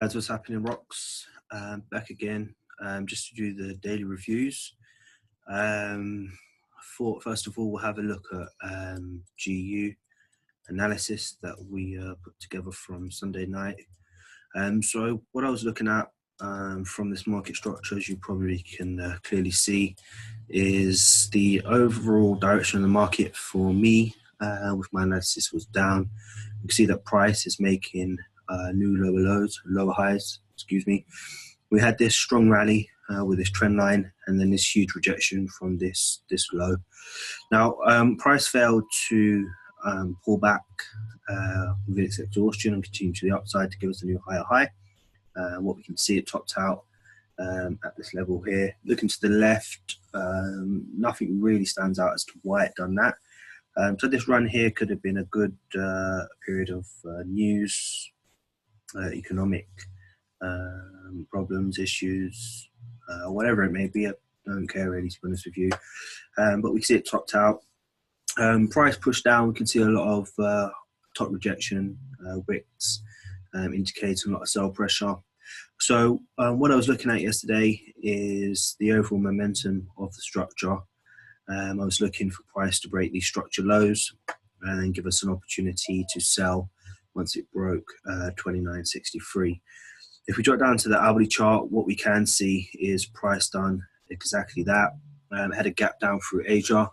That's what's happening, Rocks. Back again, just to do the daily reviews. First of all, we'll have a look at GU analysis that we put together from Sunday night. So what I was looking at from this market structure, as you probably can clearly see, is the overall direction of the market for me with my analysis was down. You can see that price is making new lower highs, excuse me. We had this strong rally with this trend line and then this huge rejection from this low. Now, price failed to pull back with its exhaustion and continue to the upside to give us a new higher high. What we can see, it topped out at this level here. Looking to the left, nothing really stands out as to why it done that. So this run here could have been a good period of news, economic problems, issues, whatever it may be. I don't care really, to be honest with you. But we see it topped out. Price pushed down. We can see a lot of top rejection, wicks, indicating a lot of sell pressure. So what I was looking at yesterday is the overall momentum of the structure. I was looking for price to break these structure lows and then give us an opportunity to sell once it broke 29.63. If we drop down to the hourly chart, what we can see is price done exactly that. Had a gap down through Asia,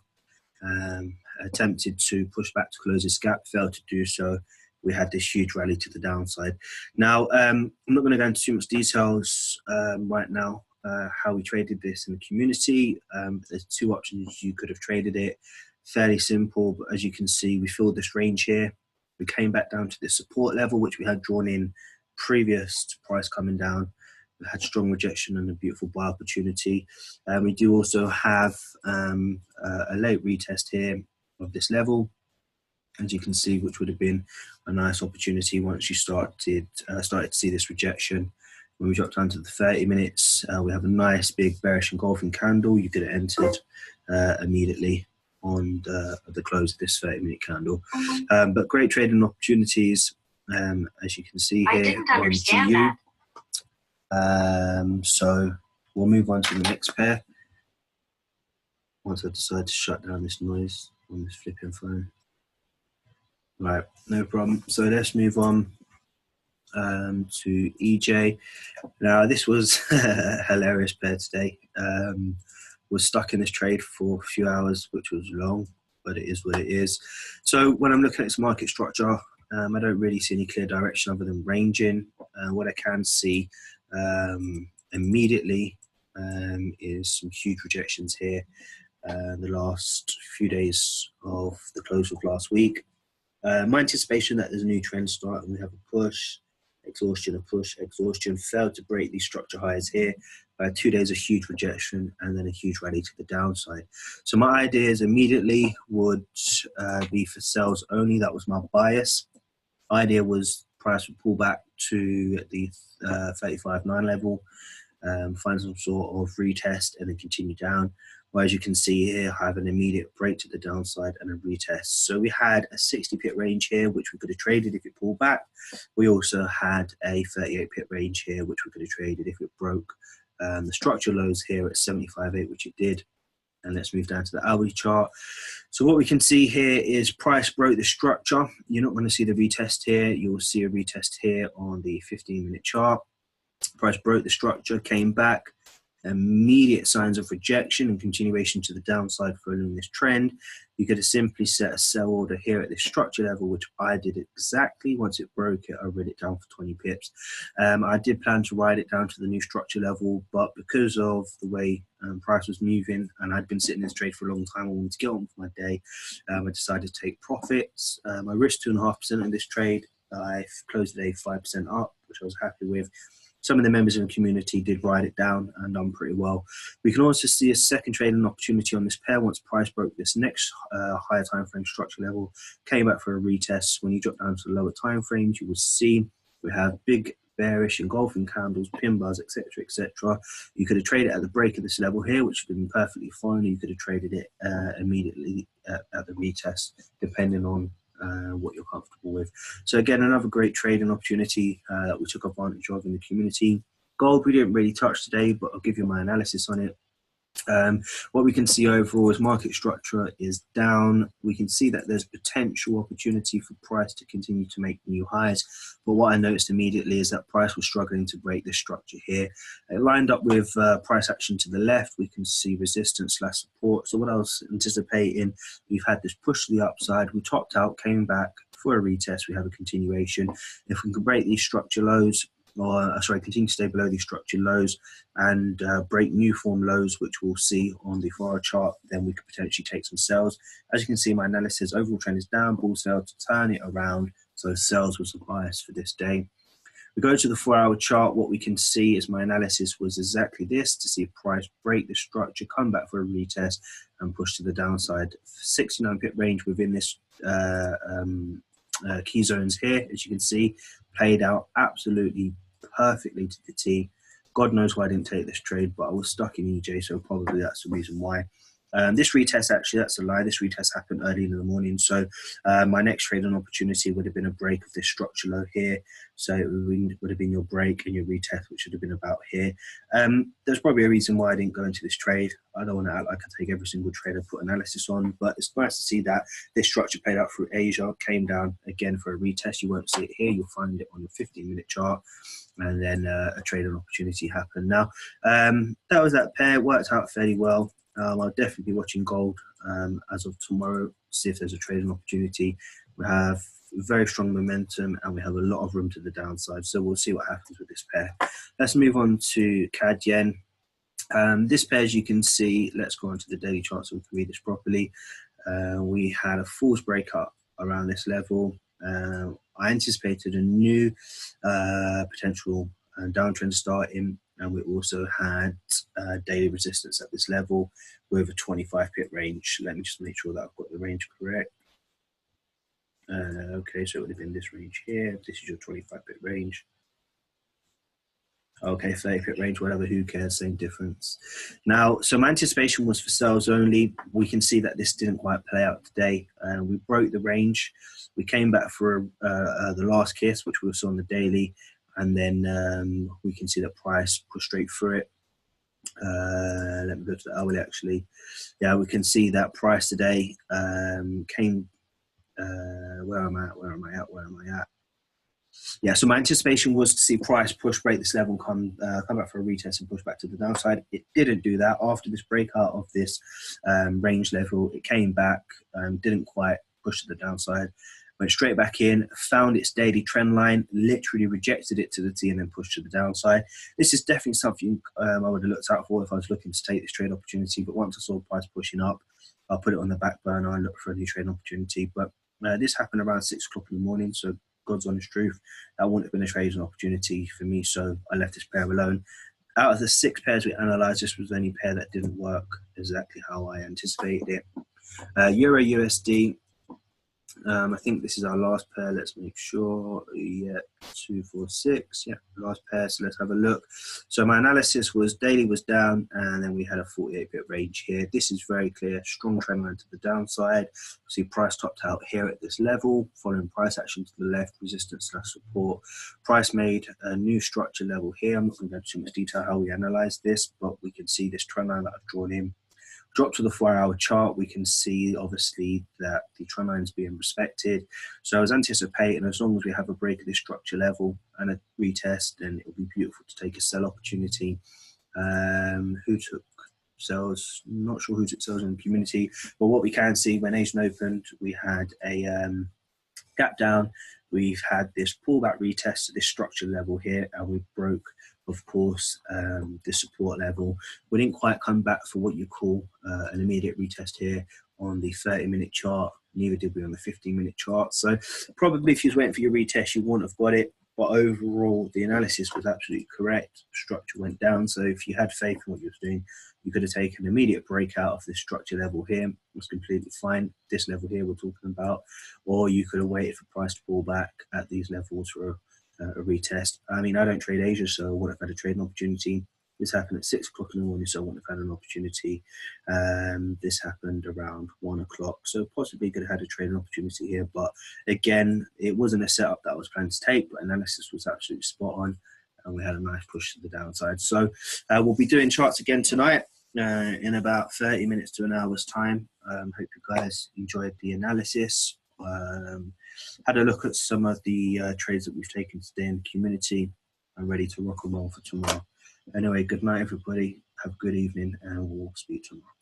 attempted to push back to close this gap, failed to do so. We had this huge rally to the downside. Now, I'm not going to go into too much details right now, how we traded this in the community. There's two options you could have traded it. Fairly simple, but as you can see, we filled this range here. We came back down to the support level, which we had drawn in previous to price coming down. We had strong rejection and a beautiful buy opportunity. We do also have a late retest here of this level, as you can see, which would have been a nice opportunity once you started to see this rejection. When we drop down to the 30 minutes, we have a nice big bearish engulfing candle. You could have entered immediately on the close of this 30-minute candle. But great trading opportunities, as you can see here. I didn't understand that. So we'll move on to the next pair once I decide to shut down this noise on this flipping phone. Right, no problem. So let's move on to EJ. Now, this was a hilarious pair today. Was stuck in this trade for a few hours, which was long, but it is what it is. So when I'm looking at its market structure, I don't really see any clear direction other than ranging. What I can see immediately is some huge rejections here the last few days of the close of last week. My anticipation that there's a new trend start and we have a push, exhaustion, a push, exhaustion, failed to break these structure highs here. 2 days of huge rejection and then a huge rally to the downside. So my ideas immediately would be for sales only. That was my bias. Idea was price would pull back to the 35.9 level, find some sort of retest and then continue down. Well, as you can see here, I have an immediate break to the downside and a retest. So we had a 60 pip range here, which we could have traded if it pulled back. We also had a 38 pip range here, which we could have traded if it broke the structure lows here at 75.8, which it did. And let's move down to the hourly chart. So what we can see here is price broke the structure. You're not going to see the retest here. You'll see a retest here on the 15-minute chart. Price broke the structure, came back. Immediate signs of rejection and continuation to the downside following this trend. You could have simply set a sell order here at this structure level, which I did exactly. Once it broke it, I read it down for 20 pips. I did plan to ride it down to the new structure level, but because of the way price was moving and I'd been sitting in this trade for a long time, I wanted to get on with my day. I decided to take profits. I risked 2.5% in this trade. I closed the day 5% up, which I was happy with. Some of the members in the community did ride it down and done pretty well. We can also see a second trading opportunity on this pair once price broke this next higher time frame structure level, came back for a retest. When you drop down to the lower time frames, you will see we have big bearish engulfing candles, pin bars, etc., etc. You could have traded at the break of this level here, which would have been perfectly fine. You could have traded it immediately at the retest, depending on what you're comfortable with. So again, another great trading opportunity that we took advantage of in the community. Gold we didn't really touch today, but I'll give you my analysis on it. What we can see overall is market structure is down. We can see that there's potential opportunity for price to continue to make new highs, but what I noticed immediately is that price was struggling to break this structure here. It lined up with price action to the left. We can see resistance / support. So what I was anticipating, we've had this push to the upside. We topped out, came back for a retest. We have a continuation. If we can break these structure lows, or continue to stay below these structure lows and break new form lows, which we'll see on the 4-hour chart, then we could potentially take some sells. As you can see, my analysis, overall trend is down, bull sell to turn it around, so sells was the bias for this day. We go to the 4-hour chart. What we can see is my analysis was exactly this, to see price break the structure, come back for a retest and push to the downside. 69 pip range within this key zones here, as you can see, played out absolutely perfectly to the T. God knows why I didn't take this trade, but I was stuck in EJ, so probably that's the reason why. This retest, actually, that's a lie. This retest happened early in the morning, so my next trading opportunity would have been a break of this structure low here. So it would have been your break and your retest, which should have been about here. There's probably a reason why I didn't go into this trade. I don't want to act like I take every single trade I put analysis on, but it's nice to see that this structure played out through Asia, came down again for a retest. You won't see it here. You'll find it on the 15-minute chart. And then a trading opportunity happened. Now, that was that pair. Worked out fairly well. I'll definitely be watching gold as of tomorrow, see if there's a trading opportunity. We have very strong momentum and we have a lot of room to the downside. So we'll see what happens with this pair. Let's move on to CAD Yen. This pair, as you can see, let's go on to the daily chart so we can read this properly. We had a false breakup around this level. I anticipated a new potential downtrend starting, and we also had daily resistance at this level with a 25 pip range. Let me just make sure that I've got the range correct. Okay, so it would have been this range here. This is your 25 pip range. Okay, 30 pip range, whatever, who cares, same difference. Now, so my anticipation was for sales only. We can see that this didn't quite play out today. We broke the range. We came back for the last kiss, which we saw on the daily, and then we can see that price pushed straight through it. Let me go to the hourly, actually. Yeah, we can see that price today came, where am I at? Yeah, so my anticipation was to see price push, break this level, come back for a retest and push back to the downside. It didn't do that. After this breakout of this range level, it came back, didn't quite push to the downside, went straight back in, found its daily trend line, literally rejected it to the T and then pushed to the downside. This is definitely something I would have looked out for if I was looking to take this trade opportunity, but once I saw price pushing up, I'll put it on the back burner and look for a new trade opportunity. But this happened around 6 o'clock in the morning, so God's honest truth, that wouldn't have been a trading opportunity for me, so I left this pair alone. Out of the 6 pairs we analysed, this was the only pair that didn't work exactly how I anticipated it. Euro USD, I think this is our last pair. Let's make sure. Yeah, 246. Yeah, last pair. So let's have a look. So my analysis was daily was down, and then we had a 48 pip range here. This is very clear. Strong trend line to the downside. See price topped out here at this level, following price action to the left, resistance / support. Price made a new structure level here. I'm not going to go into too much detail how we analyze this, but we can see this trend line that I've drawn in. Drop to the 4-hour chart, we can see obviously that the trend line is being respected. So I was anticipating, as long as we have a break of this structure level and a retest, then it would be beautiful to take a sell opportunity. Who took sells? Not sure who took sells in the community, but what we can see, when Asian opened, we had a gap down. We've had this pullback retest to this structure level here, and we broke, of course, the support level. We didn't quite come back for what you call an immediate retest here on the 30-minute chart. Neither did we on the 15-minute chart. So probably if you was waiting for your retest, you wouldn't have got it. But overall, the analysis was absolutely correct. Structure went down. So if you had faith in what you were doing, you could have taken an immediate breakout of this structure level here. It was completely fine. This level here we're talking about. Or you could have waited for price to pull back at these levels for a retest. I mean, I don't trade Asia, so I would have had a trading opportunity. This happened at 6 o'clock in the morning, so I wouldn't have had an opportunity. This happened around 1 o'clock, so possibly could have had a trading opportunity here. But again, it wasn't a setup that I was planning to take, but analysis was absolutely spot on, and we had a nice push to the downside. So we'll be doing charts again tonight in about 30 minutes to an hour's time. Hope you guys enjoyed the analysis. Had a look at some of the trades that we've taken today in the community. I'm ready to rock and roll for tomorrow. Anyway, good night, everybody. Have a good evening, and we'll speak tomorrow.